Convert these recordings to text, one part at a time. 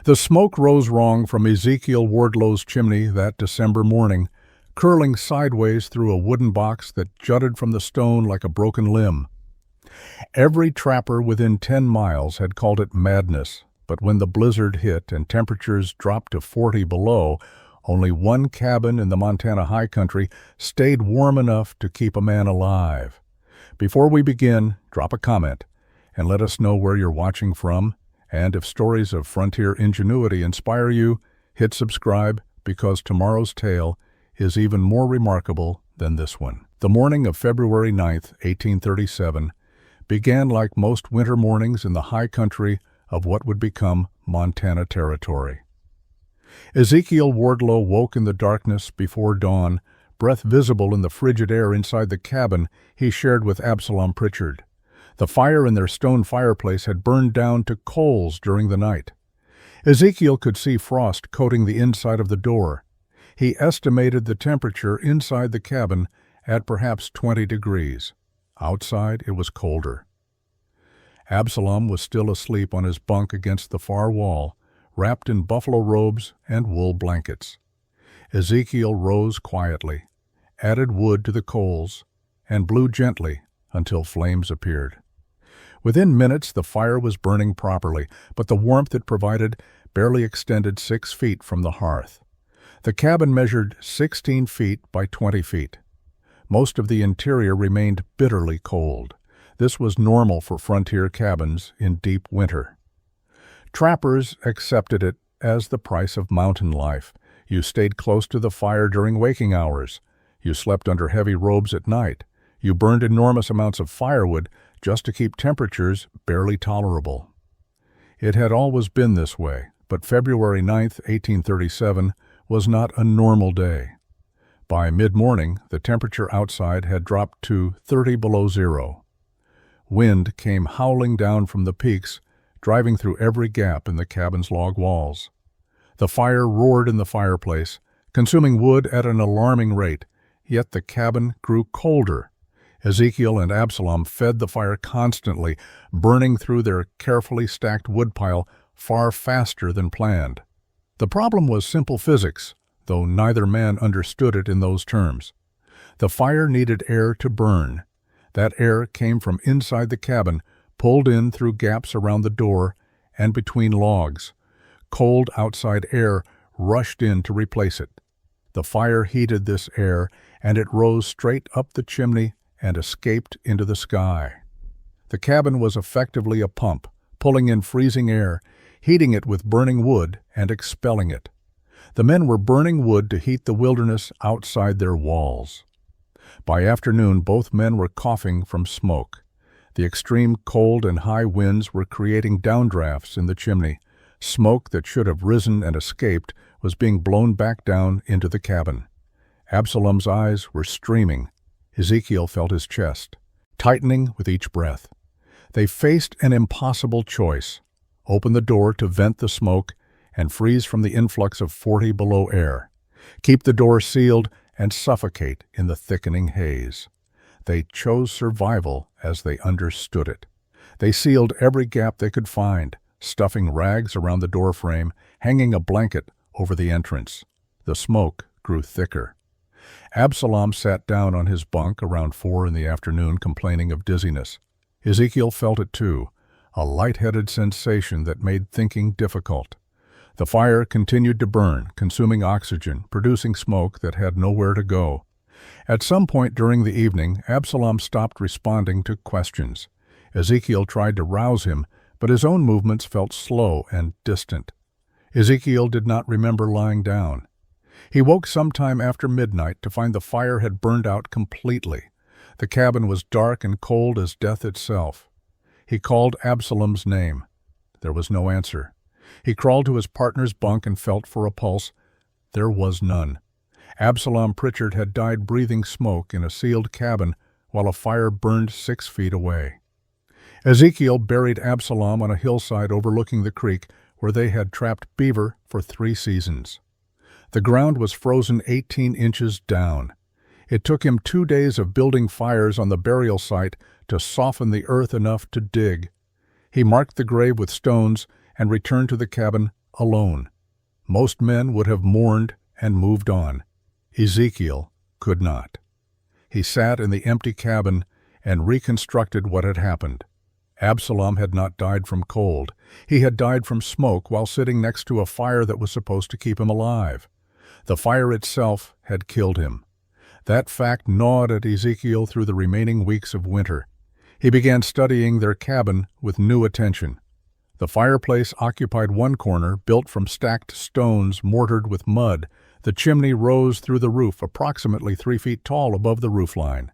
The smoke rose wrong from Ezekiel Wardlow's chimney that December morning, curling sideways through a wooden box that jutted from the stone like a broken limb. Every trapper within 10 miles had called it madness, but when the blizzard hit and temperatures dropped to 40 below, only one cabin in the Montana high country stayed warm enough to keep a man alive. Before we begin, drop a comment and let us know where you're watching from, and if stories of frontier ingenuity inspire you, hit subscribe because tomorrow's tale is even more remarkable than this one. The morning of February 9th, 1837, began like most winter mornings in the high country of what would become Montana Territory. Ezekiel Wardlow woke in the darkness before dawn, breath visible in the frigid air inside the cabin he shared with Absalom Pritchard. The fire in their stone fireplace had burned down to coals during the night. Ezekiel could see frost coating the inside of the door. He estimated the temperature inside the cabin at perhaps 20 degrees. Outside, it was colder. Absalom was still asleep on his bunk against the far wall, wrapped in buffalo robes and wool blankets. Ezekiel rose quietly, added wood to the coals, and blew gently until flames appeared. Within minutes, the fire was burning properly, but the warmth it provided barely extended 6 feet from the hearth. The cabin measured 16 feet by 20 feet. Most of the interior remained bitterly cold. This was normal for frontier cabins in deep winter. Trappers accepted it as the price of mountain life. You stayed close to the fire during waking hours. You slept under heavy robes at night. You burned enormous amounts of firewood just to keep temperatures barely tolerable. It had always been this way, but February 9th, 1837, was not a normal day. By mid-morning, the temperature outside had dropped to 30 below zero. Wind came howling down from the peaks, driving through every gap in the cabin's log walls. The fire roared in the fireplace, consuming wood at an alarming rate, yet the cabin grew colder. Ezekiel and Absalom fed the fire constantly, burning through their carefully stacked woodpile far faster than planned. The problem was simple physics, though neither man understood it in those terms. The fire needed air to burn. That air came from inside the cabin, pulled in through gaps around the door and between logs. Cold outside air rushed in to replace it. The fire heated this air, and it rose straight up the chimney and escaped into the sky. The cabin was effectively a pump, pulling in freezing air, heating it with burning wood, and expelling it. The men were burning wood to heat the wilderness outside their walls. By afternoon, both men were coughing from smoke. The extreme cold and high winds were creating downdrafts in the chimney. Smoke that should have risen and escaped was being blown back down into the cabin. Absalom's eyes were streaming. Ezekiel felt his chest, tightening with each breath. They faced an impossible choice: open the door to vent the smoke and freeze from the influx of 40 below air, keep the door sealed and suffocate in the thickening haze. They chose survival as they understood it. They sealed every gap they could find, stuffing rags around the doorframe, hanging a blanket over the entrance. The smoke grew thicker. Absalom sat down on his bunk around 4 in the afternoon, complaining of dizziness. Ezekiel felt it too, a lightheaded sensation that made thinking difficult. The fire continued to burn, consuming oxygen, producing smoke that had nowhere to go. At some point during the evening, Absalom stopped responding to questions. Ezekiel tried to rouse him, but his own movements felt slow and distant. Ezekiel did not remember lying down. He woke sometime after midnight to find the fire had burned out completely. The cabin was dark and cold as death itself. He called Absalom's name. There was no answer. He crawled to his partner's bunk and felt for a pulse. There was none. Absalom Pritchard had died breathing smoke in a sealed cabin while a fire burned 6 feet away. Ezekiel buried Absalom on a hillside overlooking the creek where they had trapped beaver for 3 seasons. The ground was frozen 18 inches down. It took him 2 days of building fires on the burial site to soften the earth enough to dig. He marked the grave with stones and returned to the cabin alone. Most men would have mourned and moved on. Ezekiel could not. He sat in the empty cabin and reconstructed what had happened. Absalom had not died from cold. He had died from smoke while sitting next to a fire that was supposed to keep him alive. The fire itself had killed him. That fact gnawed at Ezekiel through the remaining weeks of winter. He began studying their cabin with new attention. The fireplace occupied one corner, built from stacked stones mortared with mud. The chimney rose through the roof, approximately 3 feet tall above the roofline.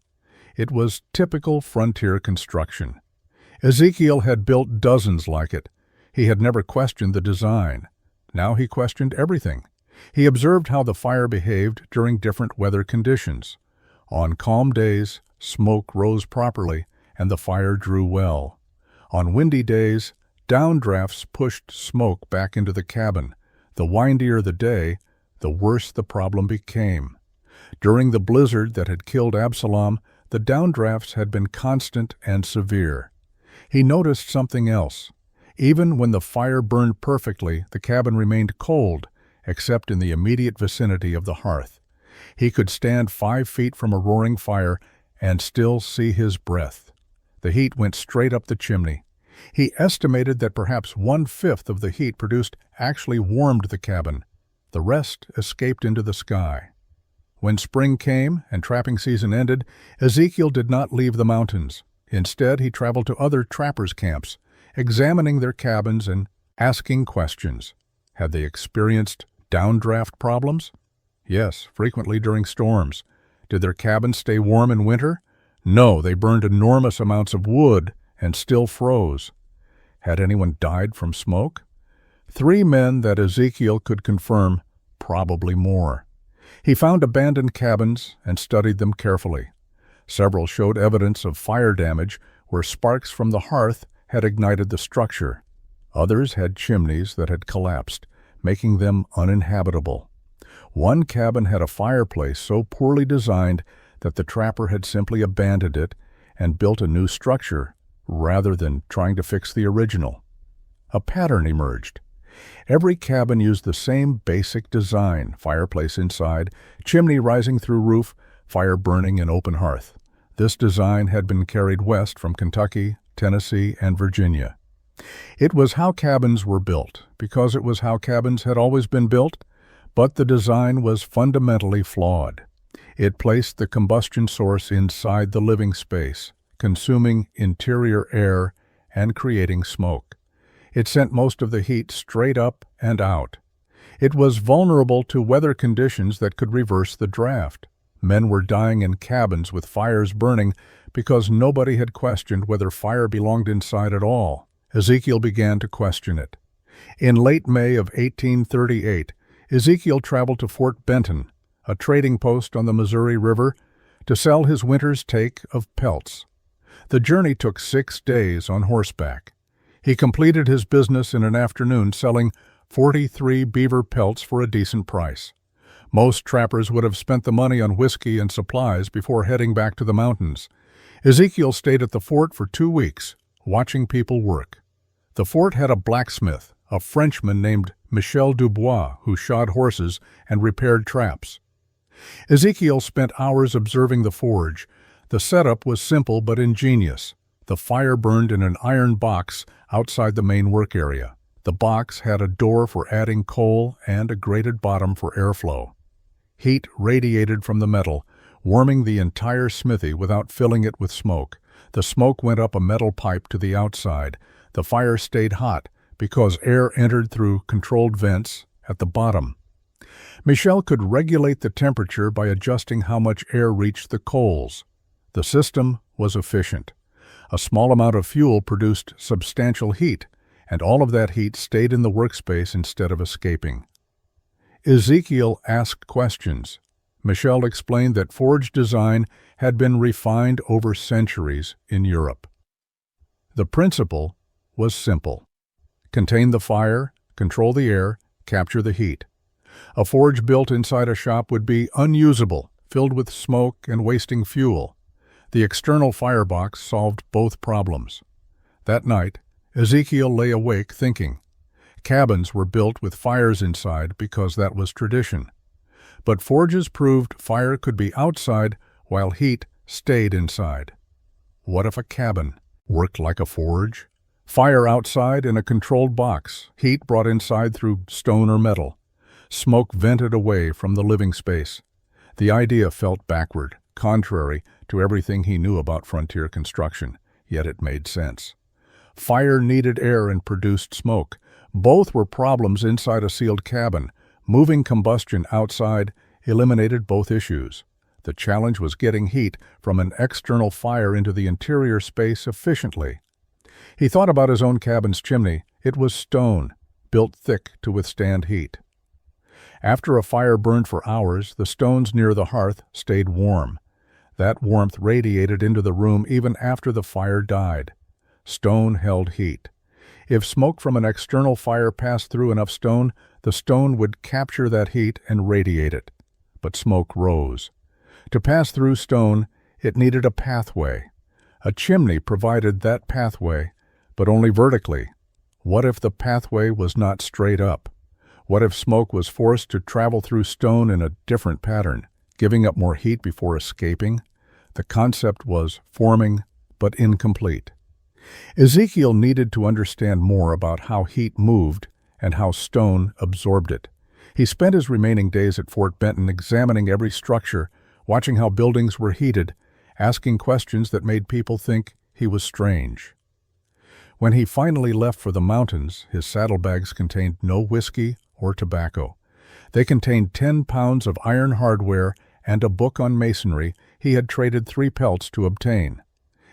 It was typical frontier construction. Ezekiel had built dozens like it. He had never questioned the design. Now he questioned everything. He observed how the fire behaved during different weather conditions. On calm days, smoke rose properly, and the fire drew well. On windy days, downdrafts pushed smoke back into the cabin. The windier the day, the worse the problem became. During the blizzard that had killed Absalom, the downdrafts had been constant and severe. He noticed something else. Even when the fire burned perfectly, the cabin remained cold, except in the immediate vicinity of the hearth. He could stand 5 feet from a roaring fire and still see his breath. The heat went straight up the chimney. He estimated that perhaps 1/5 of the heat produced actually warmed the cabin. The rest escaped into the sky. When spring came and trapping season ended, Ezekiel did not leave the mountains. Instead, he traveled to other trappers' camps, examining their cabins and asking questions. Had they experienced downdraft problems? Yes, frequently during storms. Did their cabins stay warm in winter? No, they burned enormous amounts of wood and still froze. Had anyone died from smoke? 3 men that Ezekiel could confirm, probably more. He found abandoned cabins and studied them carefully. Several showed evidence of fire damage where sparks from the hearth had ignited the structure. Others had chimneys that had collapsed, making them uninhabitable. One cabin had a fireplace so poorly designed that the trapper had simply abandoned it and built a new structure rather than trying to fix the original. A pattern emerged. Every cabin used the same basic design: fireplace inside, chimney rising through roof, fire burning in open hearth. This design had been carried west from Kentucky, Tennessee, and Virginia. It was how cabins were built, because it was how cabins had always been built, but the design was fundamentally flawed. It placed the combustion source inside the living space, consuming interior air and creating smoke. It sent most of the heat straight up and out. It was vulnerable to weather conditions that could reverse the draft. Men were dying in cabins with fires burning because nobody had questioned whether fire belonged inside at all. Ezekiel began to question it. In late May of 1838, Ezekiel traveled to Fort Benton, a trading post on the Missouri River, to sell his winter's take of pelts. The journey took 6 days on horseback. He completed his business in an afternoon, selling 43 beaver pelts for a decent price. Most trappers would have spent the money on whiskey and supplies before heading back to the mountains. Ezekiel stayed at the fort for 2 weeks, watching people work. The fort had a blacksmith, a Frenchman named Michel Dubois, who shod horses and repaired traps. Ezekiel spent hours observing the forge. The setup was simple but ingenious. The fire burned in an iron box outside the main work area. The box had a door for adding coal and a grated bottom for airflow. Heat radiated from the metal, warming the entire smithy without filling it with smoke. The smoke went up a metal pipe to the outside. The fire stayed hot because air entered through controlled vents at the bottom. Michel could regulate the temperature by adjusting how much air reached the coals. The system was efficient. A small amount of fuel produced substantial heat, and all of that heat stayed in the workspace instead of escaping. Ezekiel asked questions. Michel explained that forge design had been refined over centuries in Europe. The principle was simple: contain the fire, control the air, capture the heat. A forge built inside a shop would be unusable, filled with smoke and wasting fuel. The external firebox solved both problems. That night, Ezekiel lay awake thinking. Cabins were built with fires inside because that was tradition. But forges proved fire could be outside while heat stayed inside. What if a cabin worked like a forge? Fire outside in a controlled box, heat brought inside through stone or metal. Smoke vented away from the living space. The idea felt backward, contrary to everything he knew about frontier construction, yet it made sense. Fire needed air and produced smoke. Both were problems inside a sealed cabin. Moving combustion outside eliminated both issues. The challenge was getting heat from an external fire into the interior space efficiently. He thought about his own cabin's chimney. It was stone, built thick to withstand heat. After a fire burned for hours, the stones near the hearth stayed warm. That warmth radiated into the room even after the fire died. Stone held heat. If smoke from an external fire passed through enough stone, the stone would capture that heat and radiate it. But smoke rose. To pass through stone, it needed a pathway. A chimney provided that pathway, but only vertically. What if the pathway was not straight up? What if smoke was forced to travel through stone in a different pattern, giving up more heat before escaping? The concept was forming, but incomplete. Ezekiel needed to understand more about how heat moved and how stone absorbed it. He spent his remaining days at Fort Benton examining every structure, watching how buildings were heated, asking questions that made people think he was strange. When he finally left for the mountains, his saddlebags contained no whiskey or tobacco. They contained 10 pounds of iron hardware and a book on masonry he had traded 3 pelts to obtain.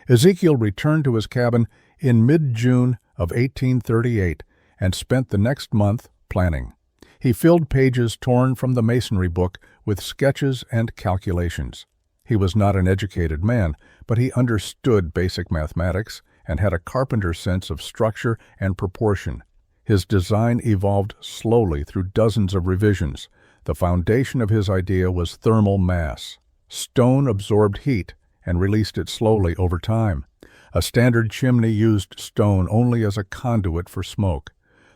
Ezekiel returned to his cabin in mid-June of 1838 and spent the next month planning. He filled pages torn from the masonry book with sketches and calculations. He was not an educated man, but he understood basic mathematics and had a carpenter's sense of structure and proportion. His design evolved slowly through dozens of revisions. The foundation of his idea was thermal mass. Stone absorbed heat and released it slowly over time. A standard chimney used stone only as a conduit for smoke.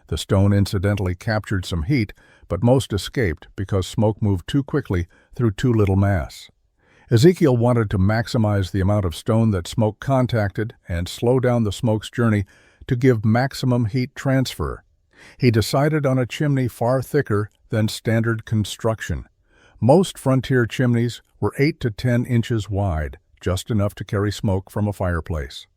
The stone incidentally captured some heat, but most escaped because smoke moved too quickly through too little mass. Ezekiel wanted to maximize the amount of stone that smoke contacted and slow down the smoke's journey to give maximum heat transfer. He decided on a chimney far thicker than standard construction. Most frontier chimneys were 8 to 10 inches wide, just enough to carry smoke from a fireplace.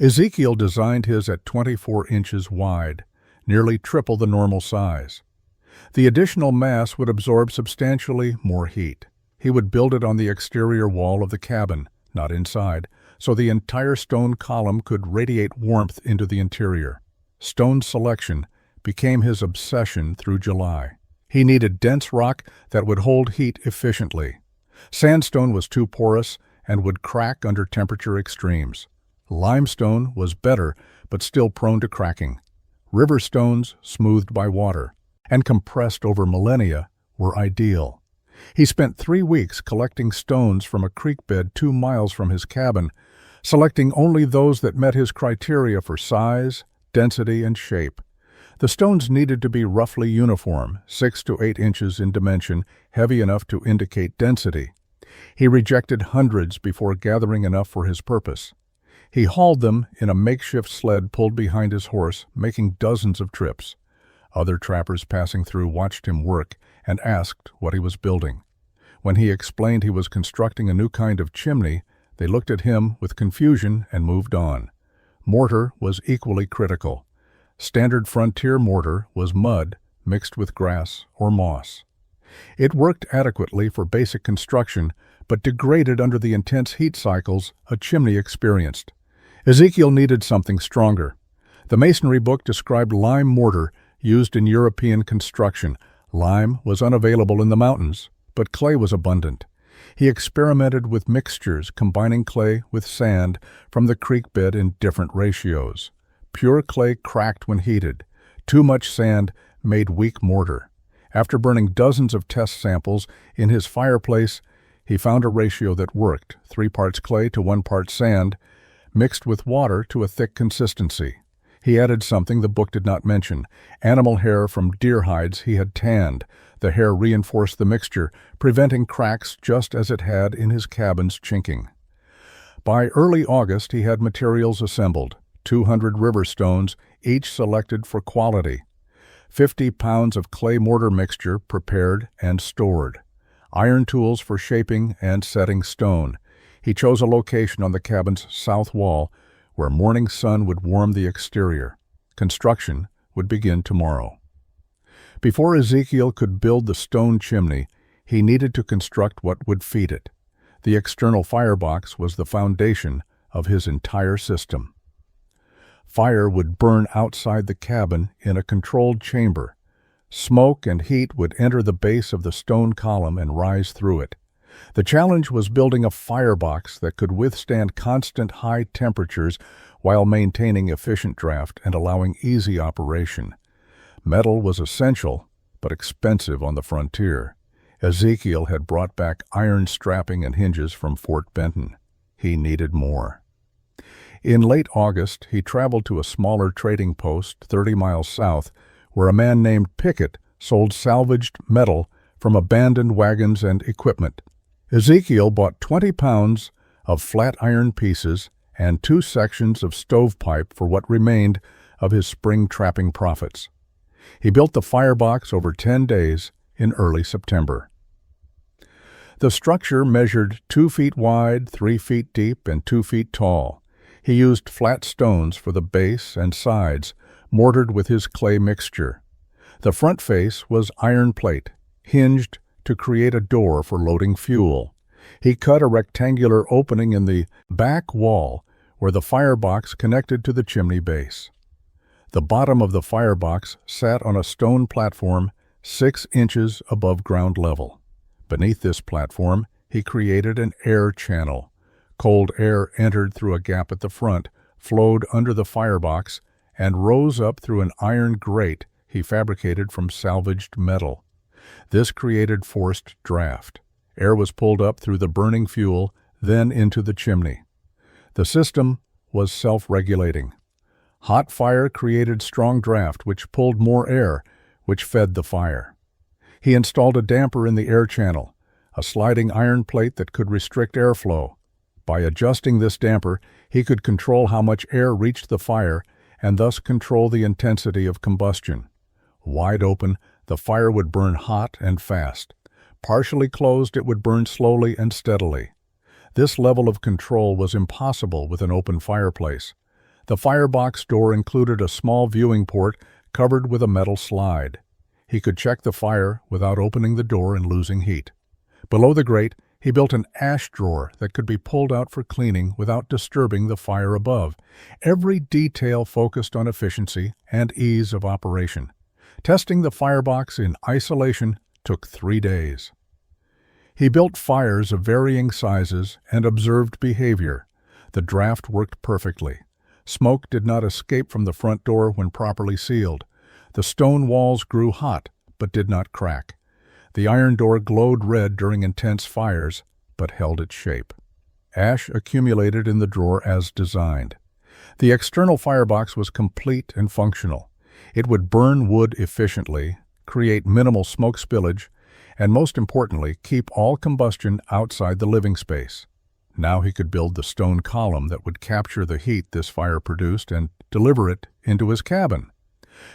Ezekiel designed his at 24 inches wide, nearly triple the normal size. The additional mass would absorb substantially more heat. He would build it on the exterior wall of the cabin, not inside, so the entire stone column could radiate warmth into the interior. Stone selection became his obsession through July. He needed dense rock that would hold heat efficiently. Sandstone was too porous and would crack under temperature extremes. Limestone was better, but still prone to cracking. River stones, smoothed by water and compressed over millennia, were ideal. He spent 3 weeks collecting stones from a creek bed 2 miles from his cabin, selecting only those that met his criteria for size, density, and shape. The stones needed to be roughly uniform, 6 to 8 inches in dimension, heavy enough to indicate density. He rejected hundreds before gathering enough for his purpose. He hauled them in a makeshift sled pulled behind his horse, making dozens of trips. Other trappers passing through watched him work and asked what he was building. When he explained he was constructing a new kind of chimney, they looked at him with confusion and moved on. Mortar was equally critical. Standard frontier mortar was mud mixed with grass or moss. It worked adequately for basic construction, but degraded under the intense heat cycles a chimney experienced. Ezekiel needed something stronger. The masonry book described lime mortar used in European construction. Lime was unavailable in the mountains, but clay was abundant. He experimented with mixtures, combining clay with sand from the creek bed in different ratios. Pure clay cracked when heated. Too much sand made weak mortar. After burning dozens of test samples in his fireplace, he found a ratio that worked: 3 parts clay to 1 part sand, mixed with water to a thick consistency. He added something the book did not mention: animal hair from deer hides he had tanned. The hair reinforced the mixture, preventing cracks just as it had in his cabin's chinking. By early August he had materials assembled: 200 river stones, each selected for quality, 50 pounds of clay mortar mixture prepared and stored, iron tools for shaping and setting stone. He chose a location on the cabin's south wall where morning sun would warm the exterior. Construction would begin tomorrow. Before Ezekiel could build the stone chimney, he needed to construct what would feed it. The external firebox was the foundation of his entire system. Fire would burn outside the cabin in a controlled chamber. Smoke and heat would enter the base of the stone column and rise through it. The challenge was building a firebox that could withstand constant high temperatures while maintaining efficient draft and allowing easy operation. Metal was essential, but expensive on the frontier. Ezekiel had brought back iron strapping and hinges from Fort Benton. He needed more. In late August, he traveled to a smaller trading post 30 miles south, where a man named Pickett sold salvaged metal from abandoned wagons and equipment. Ezekiel bought 20 pounds of flat iron pieces and 2 sections of stovepipe for what remained of his spring trapping profits. He built the firebox over 10 days in early September. The structure measured 2 feet wide, 3 feet deep, and 2 feet tall. He used flat stones for the base and sides, mortared with his clay mixture. The front face was iron plate, hinged to create a door for loading fuel. He cut a rectangular opening in the back wall where the firebox connected to the chimney base. The bottom of the firebox sat on a stone platform 6 inches above ground level. Beneath this platform, he created an air channel. Cold air entered through a gap at the front, flowed under the firebox, and rose up through an iron grate he fabricated from salvaged metal. This created forced draft. Air was pulled up through the burning fuel, then into the chimney. The system was self-regulating. Hot fire created strong draft, which pulled more air, which fed the fire. He installed a damper in the air channel, a sliding iron plate that could restrict airflow. By adjusting this damper, he could control how much air reached the fire and thus control the intensity of combustion. Wide open, the fire would burn hot and fast. Partially closed, it would burn slowly and steadily. This level of control was impossible with an open fireplace. The firebox door included a small viewing port covered with a metal slide. He could check the fire without opening the door and losing heat. Below the grate, he built an ash drawer that could be pulled out for cleaning without disturbing the fire above. Every detail focused on efficiency and ease of operation. Testing the firebox in isolation took 3 days. He built fires of varying sizes and observed behavior. The draft worked perfectly. Smoke did not escape from the front door when properly sealed. The stone walls grew hot, but did not crack. The iron door glowed red during intense fires, but held its shape. Ash accumulated in the drawer as designed. The external firebox was complete and functional. It would burn wood efficiently, create minimal smoke spillage, and most importantly, keep all combustion outside the living space. Now he could build the stone column that would capture the heat this fire produced and deliver it into his cabin.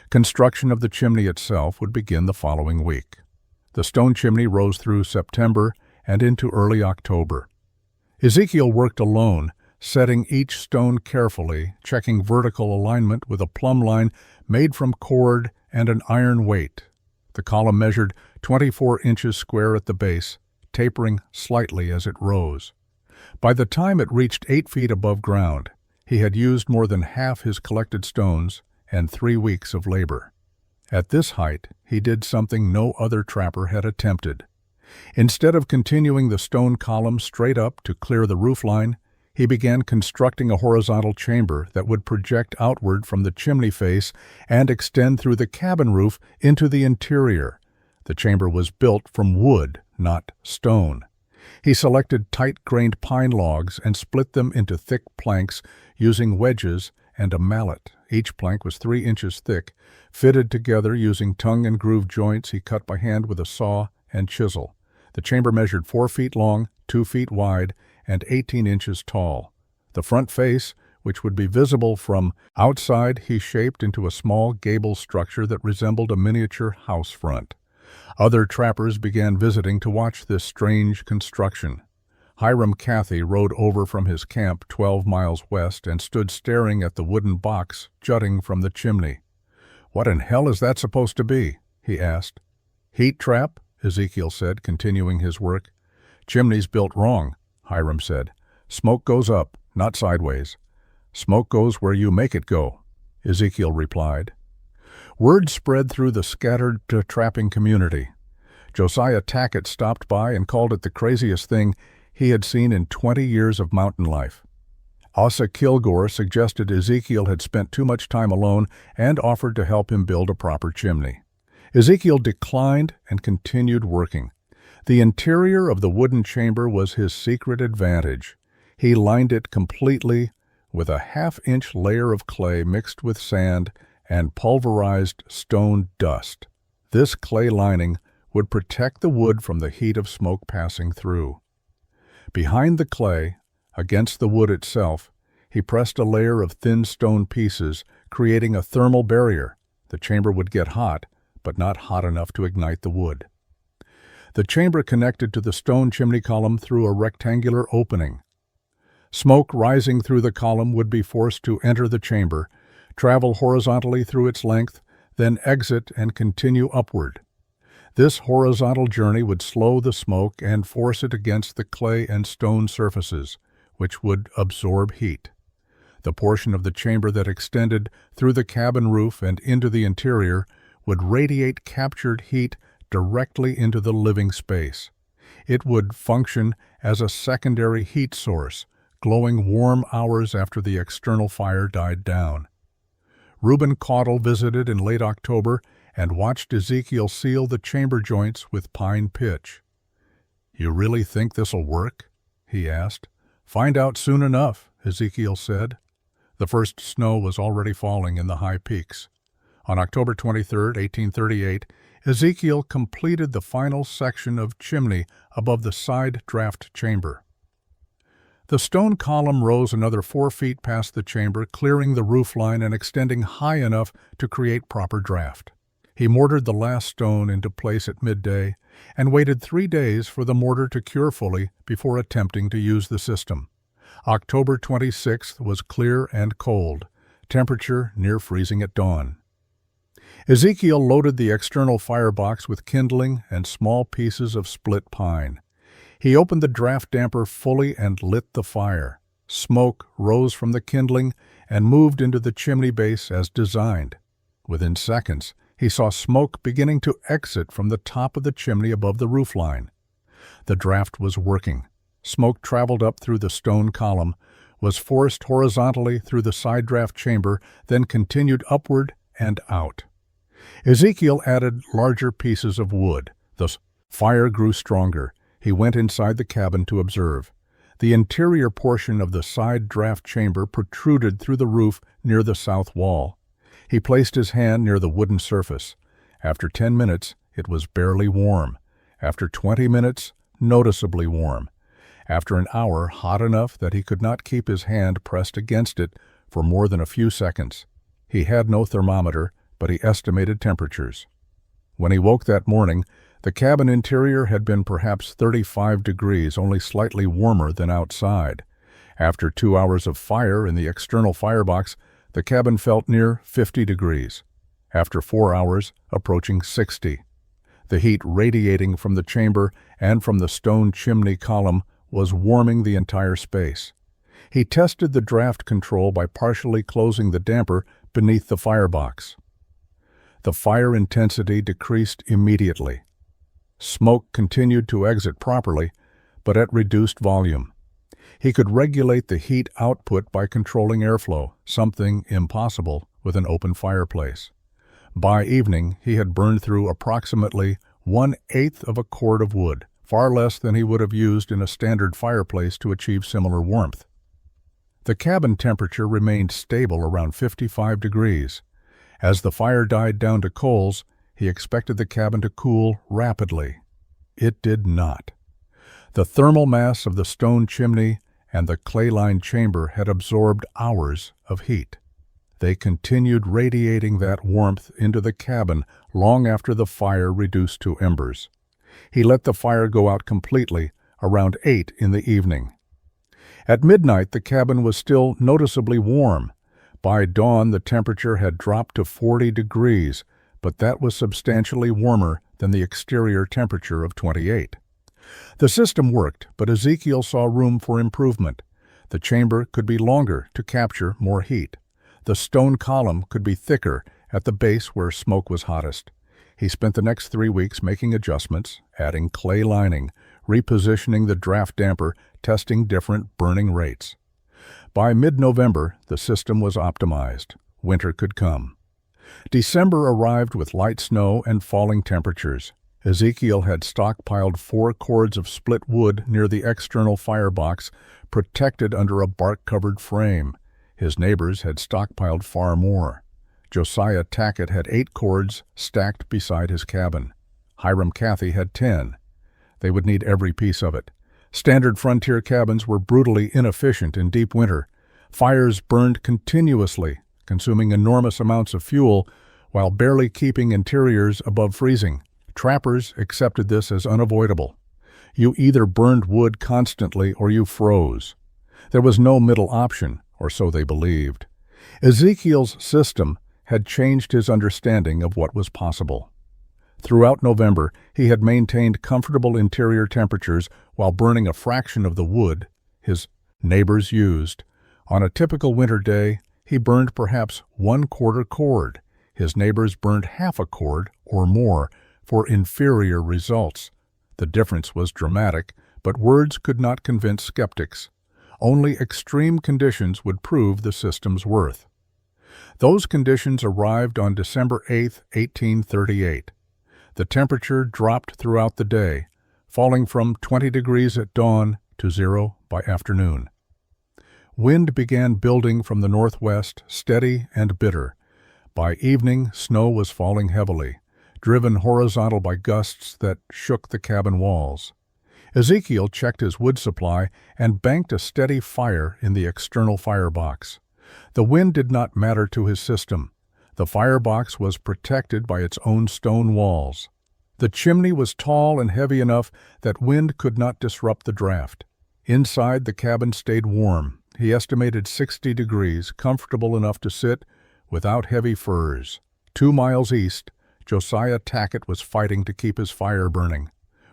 Construction of the chimney itself would begin the following week. The stone chimney rose through September and into early October. Ezekiel worked alone, setting each stone carefully, checking vertical alignment with a plumb line made from cord and an iron weight. The column measured 24 inches square at the base, tapering slightly as it rose. By the time it reached 8 feet above ground, he had used more than half his collected stones and 3 weeks of labor. At this height, he did something no other trapper had attempted. Instead of continuing the stone column straight up to clear the roofline, he began constructing a horizontal chamber that would project outward from the chimney face and extend through the cabin roof into the interior. The chamber was built from wood, not stone. He selected tight-grained pine logs and split them into thick planks using wedges and a mallet Each plank was 3 inches thick, fitted together using tongue and groove joints he cut by hand with a saw and chisel. The chamber measured 4 feet long, 2 feet wide, and 18 inches tall. The front face, which would be visible from outside, he shaped into a small gable structure that resembled a miniature house front. Other trappers began visiting to watch this strange construction. Hiram Cathy rode over from his camp 12 miles west and stood staring at the wooden box jutting from the chimney. "What in hell is that supposed to be?" he asked. "Heat trap," Ezekiel said, continuing his work. "Chimney's built wrong," Hiram said. "Smoke goes up, not sideways." "Smoke goes where you make it go," Ezekiel replied. Word spread through the scattered trapping community. Josiah Tackett stopped by and called it the craziest thing he had seen in 20 years of mountain life. Asa Kilgore suggested Ezekiel had spent too much time alone and offered to help him build a proper chimney. Ezekiel declined and continued working. The interior of the wooden chamber was his secret advantage. He lined it completely with a half-inch layer of clay mixed with sand and pulverized stone dust. This clay lining would protect the wood from the heat of smoke passing through. Behind the clay, against the wood itself, he pressed a layer of thin stone pieces, creating a thermal barrier. The chamber would get hot, but not hot enough to ignite the wood. The chamber connected to the stone chimney column through a rectangular opening. Smoke rising through the column would be forced to enter the chamber, travel horizontally through its length, then exit and continue upward. This horizontal journey would slow the smoke and force it against the clay and stone surfaces, which would absorb heat. The portion of the chamber that extended through the cabin roof and into the interior would radiate captured heat directly into the living space. It would function as a secondary heat source, glowing warm hours after the external fire died down. Reuben Caudle visited in late October and watched Ezekiel seal the chamber joints with pine pitch. "You really think this'll work?" he asked. "Find out soon enough," Ezekiel said. The first snow was already falling in the high peaks. On October 23, 1838, Ezekiel completed the final section of chimney above the side draft chamber. The stone column rose another 4 feet past the chamber, clearing the roof line and extending high enough to create proper draft. He mortared the last stone into place at midday and waited 3 days for the mortar to cure fully before attempting to use the system. October 26th was clear and cold, temperature near freezing at dawn. Ezekiel loaded the external firebox with kindling and small pieces of split pine. He opened the draft damper fully and lit the fire. Smoke rose from the kindling and moved into the chimney base as designed. Within seconds, he saw smoke beginning to exit from the top of the chimney above the roof line. The draft was working. Smoke traveled up through the stone column, was forced horizontally through the side draft chamber, then continued upward and out. Ezekiel added larger pieces of wood. The fire grew stronger. He went inside the cabin to observe. The interior portion of the side draft chamber protruded through the roof near the south wall. He placed his hand near the wooden surface. After 10 minutes, it was barely warm. After 20 minutes, noticeably warm. After an hour, hot enough that he could not keep his hand pressed against it for more than a few seconds. He had no thermometer, but he estimated temperatures. When he woke that morning, the cabin interior had been perhaps 35 degrees, only slightly warmer than outside. After 2 hours of fire in the external firebox, the cabin felt near 50 degrees. After 4 hours, approaching 60. The heat radiating from the chamber and from the stone chimney column was warming the entire space. He tested the draft control by partially closing the damper beneath the firebox. The fire intensity decreased immediately. Smoke continued to exit properly, but at reduced volume. He could regulate the heat output by controlling airflow, something impossible with an open fireplace. By evening, he had burned through approximately 1/8 of a cord of wood, far less than he would have used in a standard fireplace to achieve similar warmth. The cabin temperature remained stable around 55 degrees. As the fire died down to coals, he expected the cabin to cool rapidly. It did not. The thermal mass of the stone chimney and the clay-lined chamber had absorbed hours of heat. They continued radiating that warmth into the cabin long after the fire reduced to embers. He let the fire go out completely around 8 in the evening. At midnight, the cabin was still noticeably warm. By dawn, the temperature had dropped to 40 degrees, but that was substantially warmer than the exterior temperature of 28. The system worked, but Ezekiel saw room for improvement. The chamber could be longer to capture more heat. The stone column could be thicker at the base where smoke was hottest. He spent the next 3 weeks making adjustments, adding clay lining, repositioning the draft damper, testing different burning rates. By mid-November, the system was optimized. Winter could come. December arrived with light snow and falling temperatures. Ezekiel had stockpiled 4 cords of split wood near the external firebox, protected under a bark-covered frame. His neighbors had stockpiled far more. Josiah Tackett had 8 cords stacked beside his cabin. Hiram Cathy had 10. They would need every piece of it. Standard frontier cabins were brutally inefficient in deep winter. Fires burned continuously, consuming enormous amounts of fuel while barely keeping interiors above freezing. Trappers accepted this as unavoidable. You either burned wood constantly or you froze. There was no middle option, or so they believed. Ezekiel's system had changed his understanding of what was possible. Throughout November, he had maintained comfortable interior temperatures while burning a fraction of the wood his neighbors used. On a typical winter day, he burned perhaps 1/4 cord. His neighbors burned half a cord or more for inferior results. The difference was dramatic, but words could not convince skeptics. Only extreme conditions would prove the system's worth. Those conditions arrived on December 8, 1838. The temperature dropped throughout the day, falling from 20 degrees at dawn to 0 by afternoon. Wind began building from the northwest, steady and bitter. By evening, snow was falling heavily, driven horizontal by gusts that shook the cabin walls. Ezekiel checked his wood supply and banked a steady fire in the external firebox. The wind did not matter to his system. The firebox was protected by its own stone walls. The chimney was tall and heavy enough that wind could not disrupt the draft. Inside, the cabin stayed warm. He estimated 60 degrees, comfortable enough to sit without heavy furs. 2 miles east, Josiah Tackett was fighting to keep his fire burning.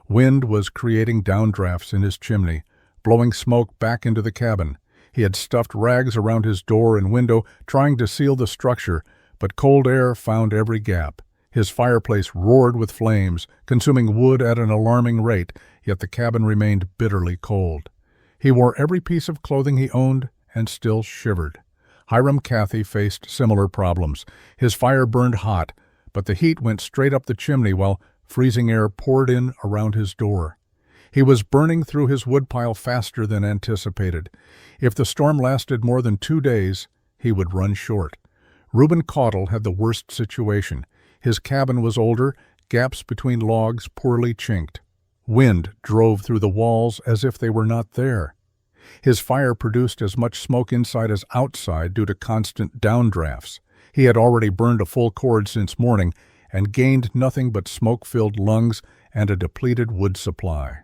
Wind was creating downdrafts in his chimney, blowing smoke back into the cabin. He had stuffed rags around his door and window, trying to seal the structure, but cold air found every gap. His fireplace roared with flames, consuming wood at an alarming rate, yet the cabin remained bitterly cold. He wore every piece of clothing he owned and still shivered. Hiram Cathy faced similar problems. His fire burned hot, but the heat went straight up the chimney while freezing air poured in around his door. He was burning through his woodpile faster than anticipated. If the storm lasted more than 2 days, he would run short. Reuben Caudle had the worst situation. His cabin was older, gaps between logs poorly chinked. Wind drove through the walls as if they were not there. His fire produced as much smoke inside as outside due to constant downdrafts. He had already burned a full cord since morning and gained nothing but smoke-filled lungs and a depleted wood supply.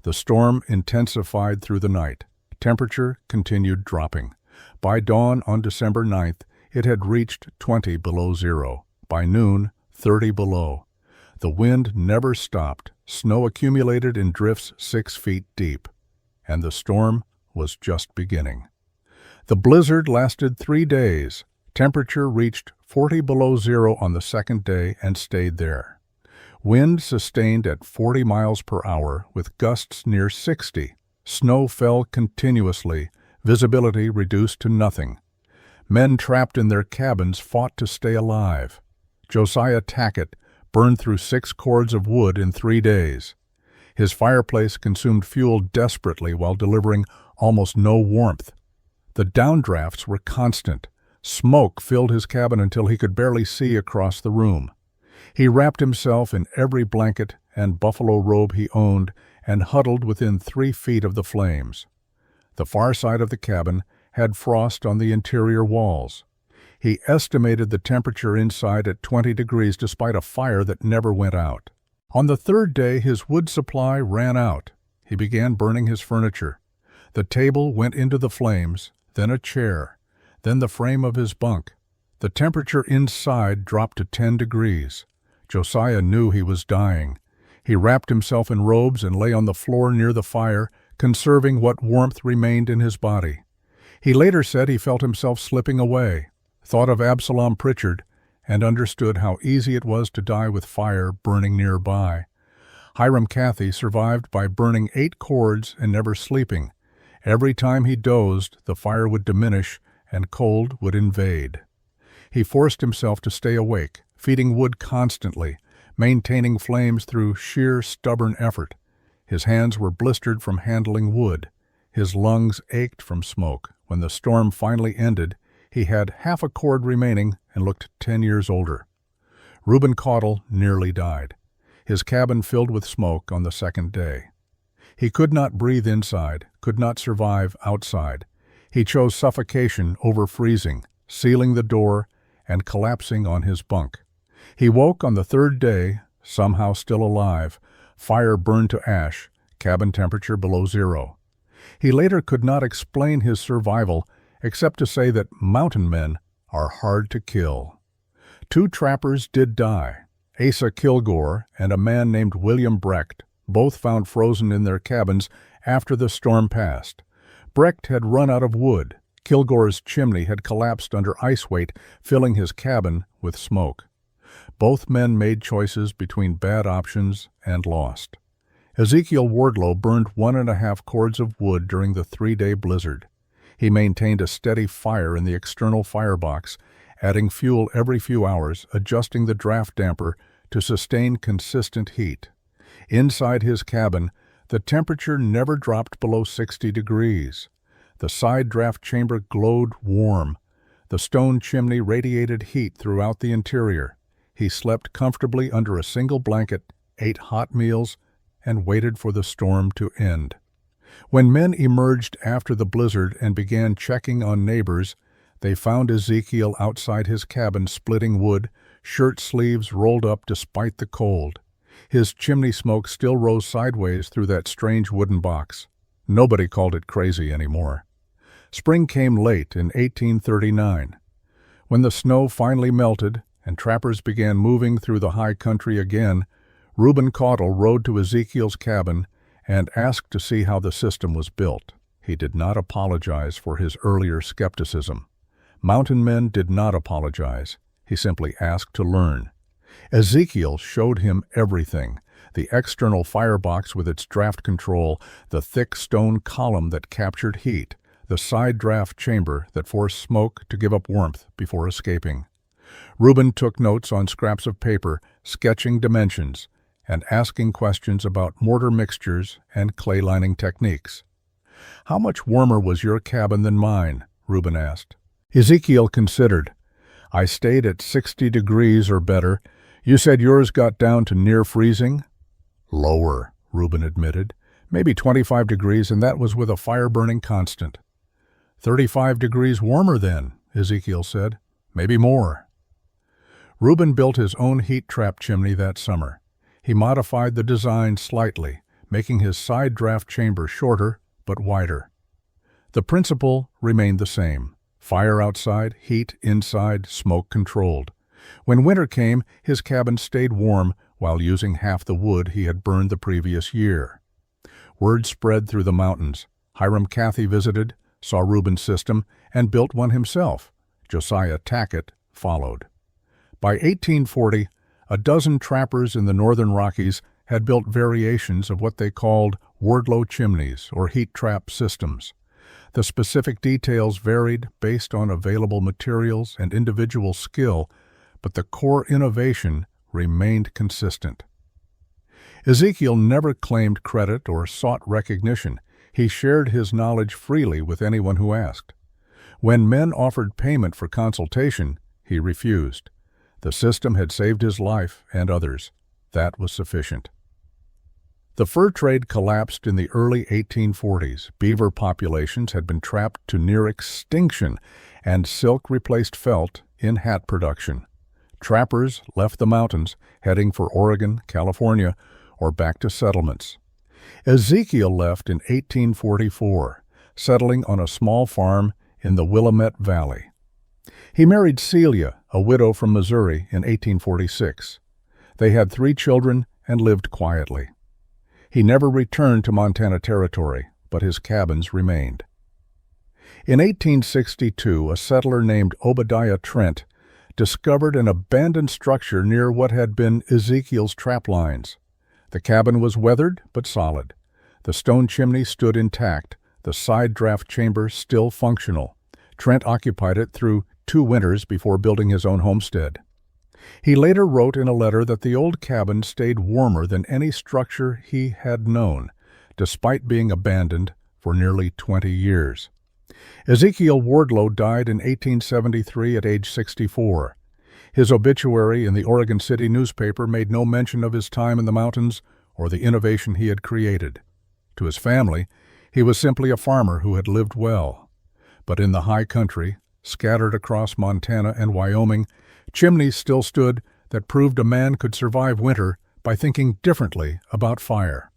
The storm intensified through the night. Temperature continued dropping. By dawn on December 9th, it had reached 20 below zero. By noon, 30 below. The wind never stopped. Snow accumulated in drifts 6 feet deep. And the storm was just beginning. The blizzard lasted 3 days. Temperature reached 40 below zero on the second day and stayed there. Wind sustained at 40 miles per hour with gusts near 60. Snow fell continuously, visibility reduced to nothing. Men trapped in their cabins fought to stay alive. Josiah Tackett burned through 6 cords of wood in 3 days. His fireplace consumed fuel desperately while delivering almost no warmth. The downdrafts were constant. Smoke filled his cabin until he could barely see across the room. He wrapped himself in every blanket and buffalo robe he owned and huddled within 3 feet of the flames. The far side of the cabin had frost on the interior walls. He estimated the temperature inside at 20 degrees despite a fire that never went out. On the 3rd day, his wood supply ran out. He began burning his furniture. The table went into the flames, then a chair, then the frame of his bunk. The temperature inside dropped to 10 degrees. Josiah knew he was dying. He wrapped himself in robes and lay on the floor near the fire, conserving what warmth remained in his body. He later said he felt himself slipping away, thought of Absalom Pritchard, and understood how easy it was to die with fire burning nearby. Hiram Cathy survived by burning 8 cords and never sleeping. Every time he dozed, the fire would diminish and cold would invade. He forced himself to stay awake, feeding wood constantly, maintaining flames through sheer stubborn effort. His hands were blistered from handling wood. His lungs ached from smoke. When the storm finally ended, he had half a cord remaining and looked 10 years older. Reuben Caudle nearly died. His cabin filled with smoke on the 2nd day. He could not breathe inside, could not survive outside. He chose suffocation over freezing, sealing the door and collapsing on his bunk. He woke on the 3rd day, somehow still alive, fire burned to ash, cabin temperature below 0. He later could not explain his survival except to say that mountain men are hard to kill. 2 trappers did die, Asa Kilgore and a man named William Brecht, both found frozen in their cabins after the storm passed. Brecht had run out of wood. Kilgore's chimney had collapsed under ice weight, filling his cabin with smoke. Both men made choices between bad options and lost. Ezekiel Wardlow burned 1.5 cords of wood during the 3-day blizzard. He maintained a steady fire in the external firebox, adding fuel every few hours, adjusting the draft damper to sustain consistent heat. Inside his cabin, the temperature never dropped below 60 degrees. The side draft chamber glowed warm. The stone chimney radiated heat throughout the interior. He slept comfortably under a single blanket, ate hot meals, and waited for the storm to end. When men emerged after the blizzard and began checking on neighbors, they found Ezekiel outside his cabin splitting wood, shirt sleeves rolled up despite the cold. His chimney smoke still rose sideways through that strange wooden box. Nobody called it crazy anymore. Spring came late in 1839. When the snow finally melted and trappers began moving through the high country again, Reuben Caudle rode to Ezekiel's cabin and asked to see how the system was built. He did not apologize for his earlier skepticism. Mountain men did not apologize. He simply asked to learn. Ezekiel showed him everything: the external firebox with its draft control, the thick stone column that captured heat, the side draft chamber that forced smoke to give up warmth before escaping. Reuben took notes on scraps of paper, sketching dimensions, and asking questions about mortar mixtures and clay lining techniques. "How much warmer was your cabin than mine?" Reuben asked. Ezekiel considered. "I stayed at 60 degrees or better. You said yours got down to near freezing?" "Lower," Reuben admitted. "Maybe 25 degrees, and that was with a fire burning constant." 35 degrees warmer then," Ezekiel said. "Maybe more." Reuben built his own heat trap chimney that summer. He modified the design slightly, making his side draft chamber shorter but wider. The principle remained the same: fire outside, heat inside, smoke controlled. When winter came, his cabin stayed warm while using half the wood he had burned the previous year. Word spread through the mountains. Hiram Cathy visited, saw Reuben's system, and built one himself. Josiah Tackett followed. By 1840, a dozen trappers in the northern Rockies had built variations of what they called Wardlow chimneys or heat trap systems. The specific details varied based on available materials and individual skill, but the core innovation remained consistent. Ezekiel never claimed credit or sought recognition. He shared his knowledge freely with anyone who asked. When men offered payment for consultation, he refused. The system had saved his life and others. That was sufficient. The fur trade collapsed in the early 1840s. Beaver populations had been trapped to near extinction, and silk replaced felt in hat production. Trappers left the mountains, heading for Oregon, California, or back to settlements. Ezekiel left in 1844, settling on a small farm in the Willamette Valley. He married Celia, a widow from Missouri, in 1846. They had 3 children and lived quietly. He never returned to Montana Territory, but his cabins remained. In 1862, a settler named Obadiah Trent discovered an abandoned structure near what had been Ezekiel's trap lines. The cabin was weathered but solid. The stone chimney stood intact, the side draft chamber still functional. Trent occupied it through 2 winters before building his own homestead. He later wrote in a letter that the old cabin stayed warmer than any structure he had known, despite being abandoned for nearly 20 years. Ezekiel Wardlow died in 1873 at age 64. His obituary in the Oregon City newspaper made no mention of his time in the mountains or the innovation he had created. To his family, he was simply a farmer who had lived well. But in the high country, scattered across Montana and Wyoming, chimneys still stood that proved a man could survive winter by thinking differently about fire.